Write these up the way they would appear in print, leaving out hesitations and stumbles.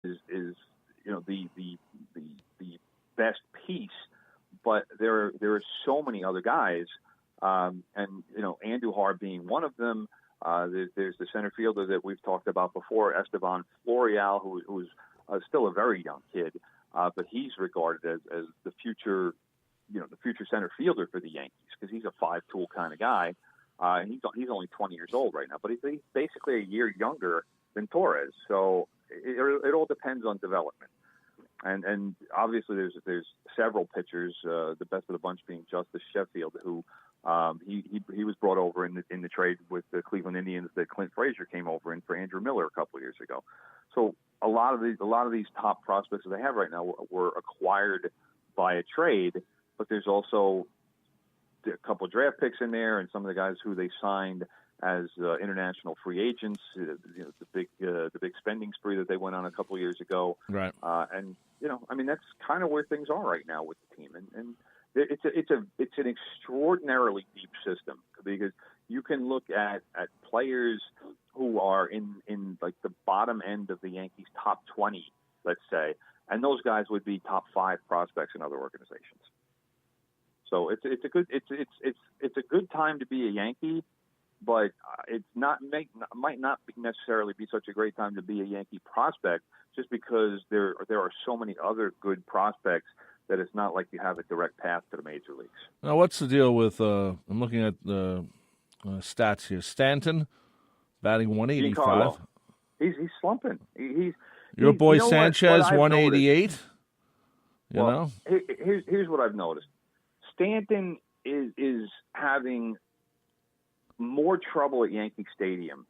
is the best piece, but there are so many other guys, and Andujar being one of them. There's the center fielder that we've talked about before, Esteban Florial, who's still a very young kid, but he's regarded as the future center fielder for the Yankees because he's a five-tool kind of guy. And he's only 20 years old right now, but he's basically a year younger than Torres. So it all depends on development. And obviously there's several pitchers, the best of the bunch being Justice Sheffield, who he was brought over in the trade with the Cleveland Indians that Clint Frazier came over in for Andrew Miller a couple of years ago. So a lot of these top prospects that they have right now were acquired by a trade, but there's also a couple of draft picks in there, and some of the guys who they signed as international free agents. The big spending spree that they went on a couple of years ago. Right. And that's kind of where things are right now with the team, and it's an extraordinarily deep system because you can look at players who are in like the bottom end of the Yankees top 20, let's say, and those guys would be top 5 prospects in other organizations. So it's a good time to be a Yankee, but might not necessarily be such a great time to be a Yankee prospect, just because there are so many other good prospects that it's not like you have a direct path to the major leagues. Now, what's the deal with? I'm looking at the stats here. Stanton batting 185. Giancarlo. He's slumping. Your boy Sanchez what 188. Here's what I've noticed. Stanton is having more trouble at Yankee Stadium.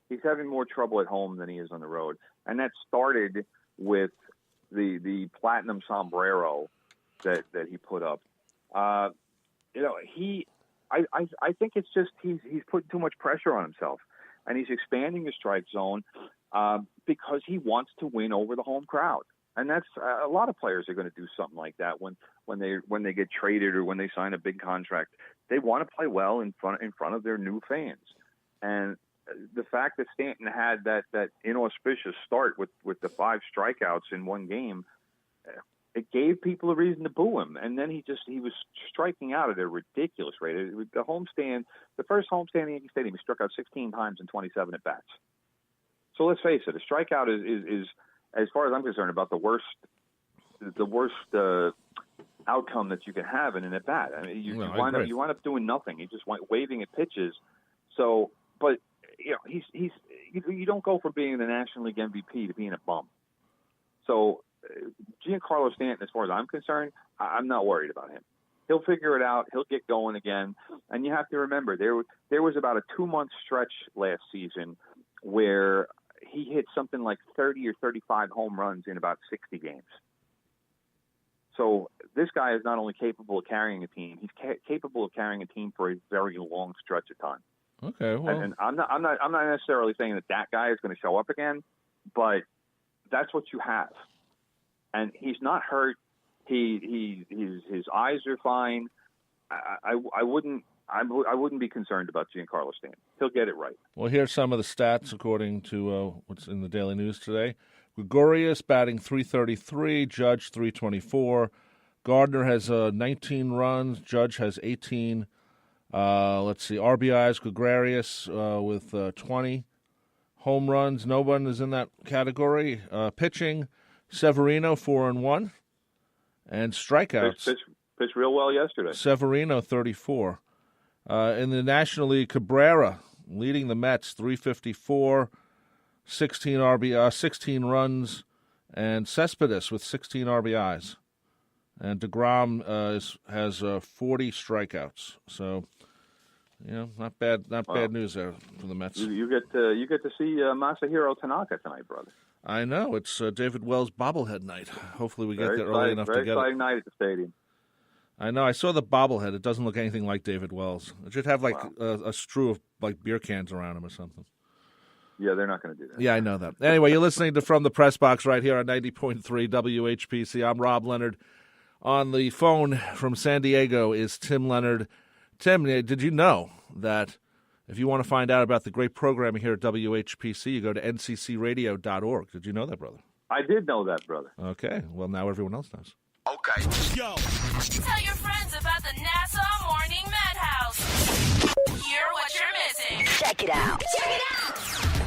He's having more trouble at home than he is on the road. And that started with the platinum sombrero that he put up. I think it's just he's putting too much pressure on himself, and he's expanding the strike zone because he wants to win over the home crowd. And that's a lot of players are going to do something like that when they get traded or when they sign a big contract. They want to play well in front of their new fans. And the fact that Stanton had that inauspicious start with the 5 strikeouts in one game, it gave people a reason to boo him. And then he was striking out at a ridiculous rate. The first homestand in Yankee Stadium, he struck out 16 times in 27 at bats. So let's face it, a strikeout is as far as I'm concerned, about the worst outcome that you can have in an at bat. I mean, you wind up doing nothing. You just waving at pitches. So, but you don't go from being the National League MVP to being a bum. So, Giancarlo Stanton, as far as I'm concerned, I'm not worried about him. He'll figure it out. He'll get going again. And you have to remember, there was about a 2-month stretch last season where he hit something like 30 or 35 home runs in about 60 games. So this guy is not only capable of carrying a team, he's capable of carrying a team for a very long stretch of time. Okay, well, and I'm not necessarily saying that guy is going to show up again, but that's what you have. And he's not hurt. His eyes are fine. I wouldn't be concerned about Giancarlo Stanton. He'll get it right. Well, here's some of the stats according to what's in the Daily News today. Gregorius batting .333, Judge .324. Gardner has 19 runs, Judge has 18. Let's see, RBIs, Gregorius with 20. Home runs, no one is in that category. Pitching, Severino 4-1. And strikeouts. Pitched real well yesterday. Severino 34. In the National League, Cabrera leading the Mets, .354, 16 runs, and Cespedes with 16 RBIs. And DeGrom has 40 strikeouts. So, not bad news there for the Mets. You get to see Masahiro Tanaka tonight, brother. I know. It's David Wells bobblehead night. Hopefully we get there early enough to get it. Very exciting night at the stadium. I know. I saw the bobblehead. It doesn't look anything like David Wells. It should have a strew of beer cans around him or something. Yeah, they're not going to do that. Yeah, I know that. Anyway, you're listening to From the Press Box right here on 90.3 WHPC. I'm Rob Leonard. On the phone from San Diego is Tim Leonard. Tim, did you know that if you want to find out about the great programming here at WHPC, you go to nccradio.org? Did you know that, brother? I did know that, brother. Okay. Well, now everyone else knows. Okay. Yo. Tell your friends about the Nassau Morning Madhouse. Hear what you're missing. Check it out. Check it out.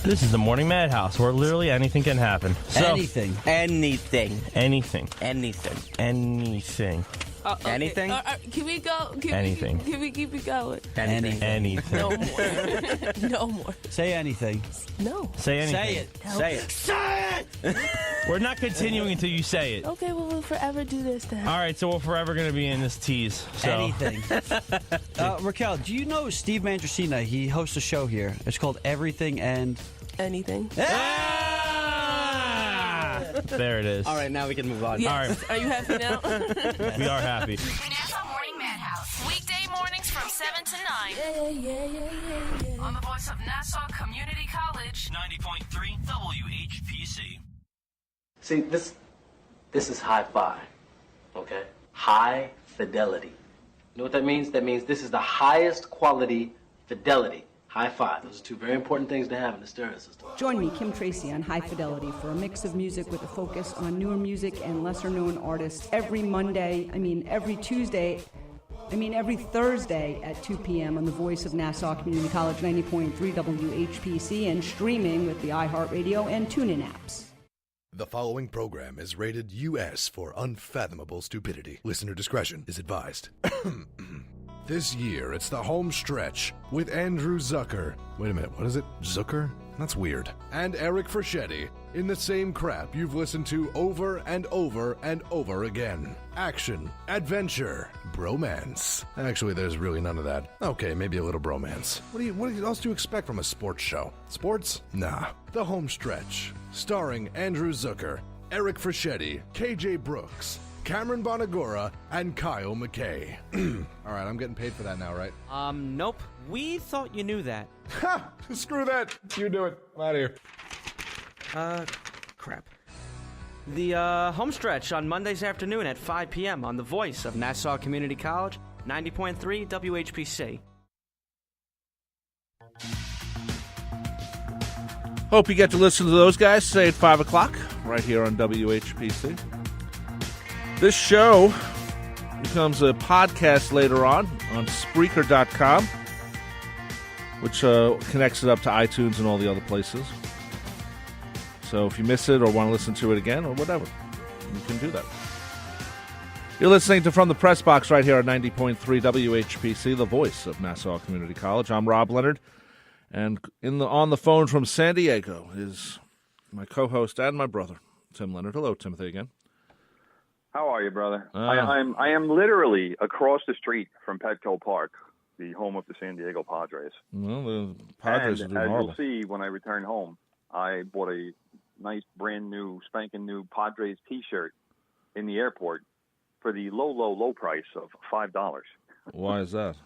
This is the Morning Madhouse, where literally anything can happen. So, Anything. Anything. Anything. Anything. Okay. Anything? Can we go? Anything. Can we keep it going? Anything. Anything. No more. No more. Say anything. No. Say anything. Say it. No. Say it. Say it! We're not continuing until you say it. Okay, well, we'll forever do this then. All right, so we're forever going to be in this tease. So. Anything. Raquel, do you know Steve Mandricina? He hosts a show here. It's called Everything and... Anything. There it is. All right, now we can move on. Yes. All right. Are you happy now? We are happy. The Nassau Morning Madhouse. Weekday mornings from 7 to 9. On the voice of Nassau Community College. 90.3 WHPC. See, this is hi-fi, okay? High fidelity. You know what that means? That means this is the highest quality fidelity. Hi-fi. Those are two very important things to have in the stereo system. Join me, Kim Tracy, on High Fidelity for a mix of music with a focus on newer music and lesser-known artists every every Thursday at 2 p.m. on the voice of Nassau Community College 90.3 WHPC and streaming with the iHeartRadio and TuneIn apps. The following program is rated U.S. for unfathomable stupidity. Listener discretion is advised. This year, it's the home stretch with Andrew Zucker. Wait a minute, what is it? Zucker? That's weird. And Eric Fraschetti in the same crap you've listened to over and over and over again. Action, adventure, bromance. Actually, there's really none of that. Okay, maybe a little bromance. What else do you expect from a sports show? Sports? Nah. The home stretch, starring Andrew Zucker, Eric Fraschetti, KJ Brooks, Cameron Bonagora, and Kyle McKay. All right, I'm getting paid for that now, right? Nope. We thought you knew that. Ha! Screw that. You do it. I'm out of here. Crap. The, home stretch on Mondays afternoon at 5 p.m. on the voice of Nassau Community College, 90.3 WHPC. Hope you get to listen to those guys say at 5 o'clock right here on WHPC. This show becomes a podcast later on Spreaker.com, which connects it up to iTunes and all the other places. So if you miss it or want to listen to it again or whatever, you can do that. You're listening to From the Press Box right here on 90.3 WHPC, the voice of Nassau Community College. I'm Rob Leonard, and on the phone from San Diego is my co-host and my brother, Tim Leonard. Hello, Timothy, again. How are you, brother? I am literally across the street from Petco Park, the home of the San Diego Padres. Well, the Padres are doing horrible. As you'll see when I return home, I bought a nice, brand new, spanking new Padres T-shirt in the airport for the low price of $5. Why is that?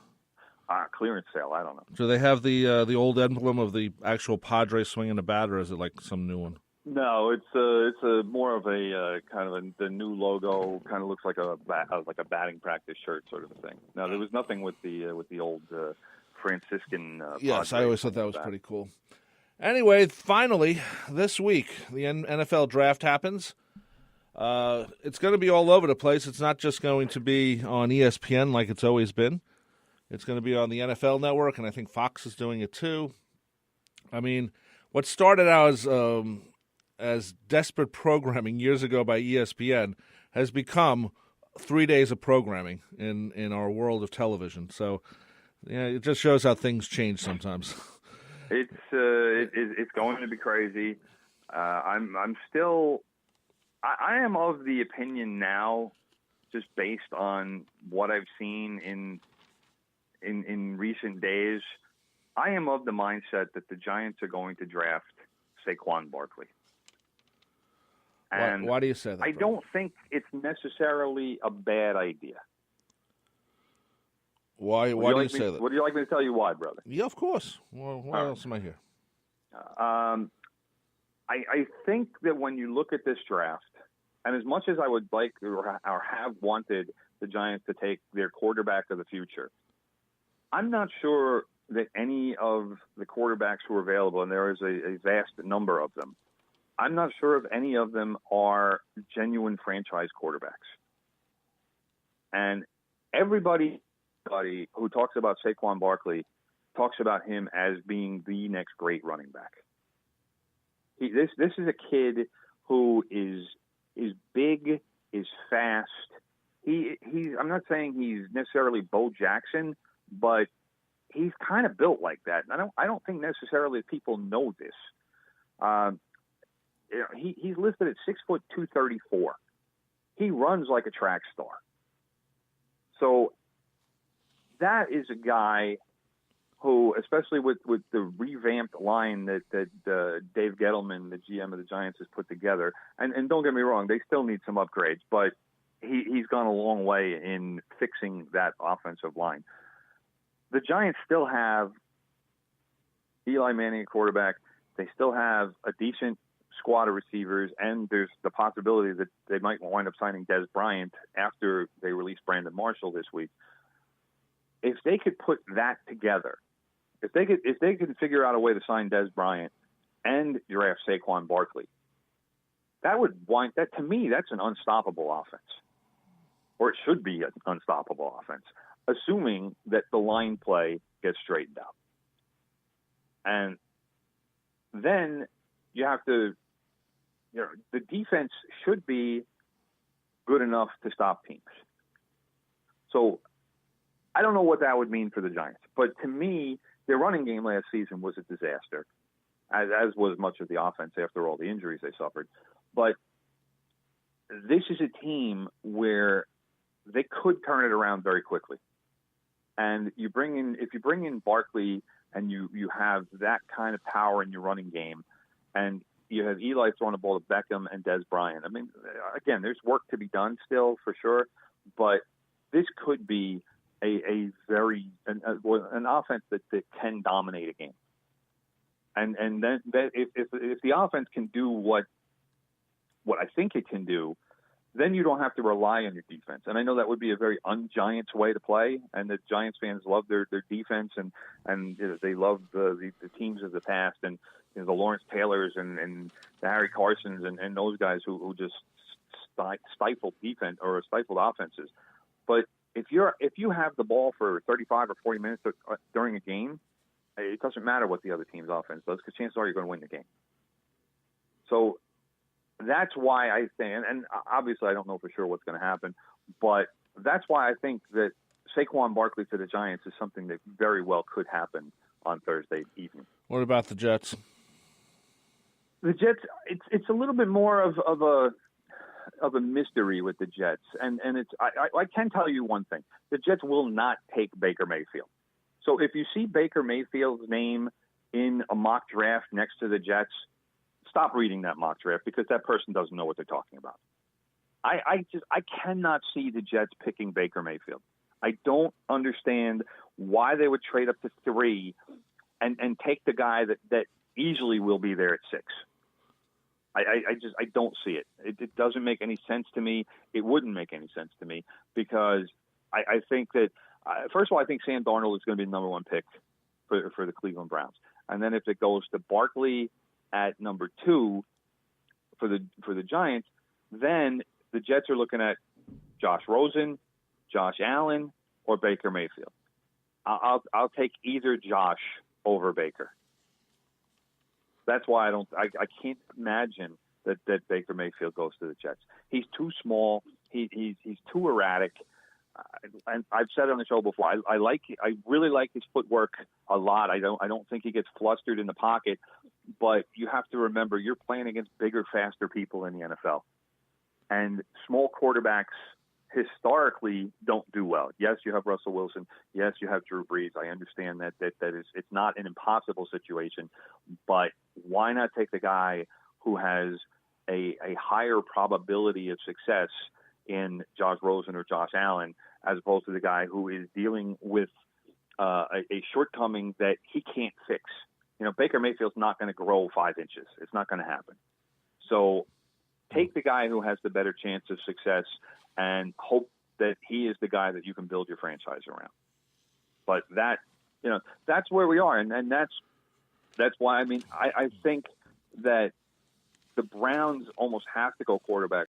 Clearance sale. I don't know. Do they have the old emblem of the actual Padres swinging a bat, or is it like some new one? No, it's a more of a kind of the new logo. Kind of looks like a batting practice shirt sort of a thing. No, there was nothing with the old Franciscan. Yes, Padres I always thought that was pretty cool. Anyway, finally, this week the NFL draft happens. It's going to be all over the place. It's not just going to be on ESPN like it's always been. It's going to be on the NFL Network, and I think Fox is doing it too. I mean, what started out as desperate programming years ago by ESPN has become 3 days of programming in our world of television. So, yeah, it just shows how things change sometimes. It's going to be crazy. I am of the opinion now, just based on what I've seen in recent days, I am of the mindset that the Giants are going to draft Quan Barkley. And why do you say that? I don't think it's necessarily a bad idea. Why do you say that? Would you like me to tell you why, brother? Yeah, of course. Well, why else am I here? I think that when you look at this draft, and as much as I would like or have wanted the Giants to take their quarterback of the future, I'm not sure that any of the quarterbacks who are available, and there is a vast number of them, I'm not sure if any of them are genuine franchise quarterbacks. And everybody who talks about Saquon Barkley talks about him as being the next great running back. This is a kid who is big, is fast. I'm not saying he's necessarily Bo Jackson, but he's kind of built like that. And I don't think necessarily people know this. He's listed at 6'2", 234. He runs like a track star. So that is a guy who, especially with the revamped line that Dave Gettleman, the GM of the Giants, has put together, and don't get me wrong, they still need some upgrades, but he's gone a long way in fixing that offensive line. The Giants still have Eli Manning at quarterback. They still have a decent squad of receivers, and there's the possibility that they might wind up signing Des Bryant after they release Brandon Marshall this week. If they could put that together, if they could figure out a way to sign Des Bryant and draft Saquon Barkley, to me, that's an unstoppable offense. Or it should be an unstoppable offense, assuming that the line play gets straightened out. And then you have to, the defense should be good enough to stop teams. So I don't know what that would mean for the Giants, but to me, their running game last season was a disaster, as was much of the offense after all the injuries they suffered. But this is a team where they could turn it around very quickly. And if you bring in Barkley and you have that kind of power in your running game, and you have Eli throwing the ball to Beckham and Des Bryant. I mean, again, there's work to be done still for sure, but this could be an offense that can dominate a game. And then if the offense can do what I think it can do, then you don't have to rely on your defense. And I know that would be a very un-Giants way to play, and the Giants fans love their defense, and they love the teams of the past, and the Lawrence Taylors and the Harry Carsons and those guys who just stifled defense or stifled offenses. But if you have the ball for 35 or 40 minutes during a game, it doesn't matter what the other team's offense does, because chances are you're going to win the game. So that's why I think, and obviously I don't know for sure what's going to happen, but that's why I think that Saquon Barkley to the Giants is something that very well could happen on Thursday evening. What about the Jets? The Jets, it's a little bit more of a mystery with the Jets, and I can tell you one thing: the Jets will not take Baker Mayfield. So if you see Baker Mayfield's name in a mock draft next to the Jets, stop reading that mock draft, because that person doesn't know what they're talking about. I cannot see the Jets picking Baker Mayfield. I don't understand why they would trade up to 3 and take the guy that easily will be there at 6. I don't see it. It doesn't make any sense to me. It wouldn't make any sense to me, because I think that first of all, I think Sam Darnold is going to be the number 1 pick for the Cleveland Browns, and then if it goes to Barkley at number 2 for the Giants, then the Jets are looking at Josh Rosen, Josh Allen, or Baker Mayfield. I'll take either Josh over Baker. That's why I can't imagine that Baker Mayfield goes to the Jets. He's too small. He's too erratic. And I've said it on the show before. I really like his footwork a lot. I don't think he gets flustered in the pocket. But you have to remember, you're playing against bigger, faster people in the NFL, and small quarterbacks historically don't do well. Yes, you have Russell Wilson. Yes, you have Drew Brees. I understand that it's not an impossible situation, but why not take the guy who has a higher probability of success in Josh Rosen or Josh Allen, as opposed to the guy who is dealing with a shortcoming that he can't fix. Baker Mayfield's not going to grow 5 inches. It's not going to happen. So take the guy who has the better chance of success and hope that he is the guy that you can build your franchise around. But that's where we are. And that's why, I think that the Browns almost have to go quarterback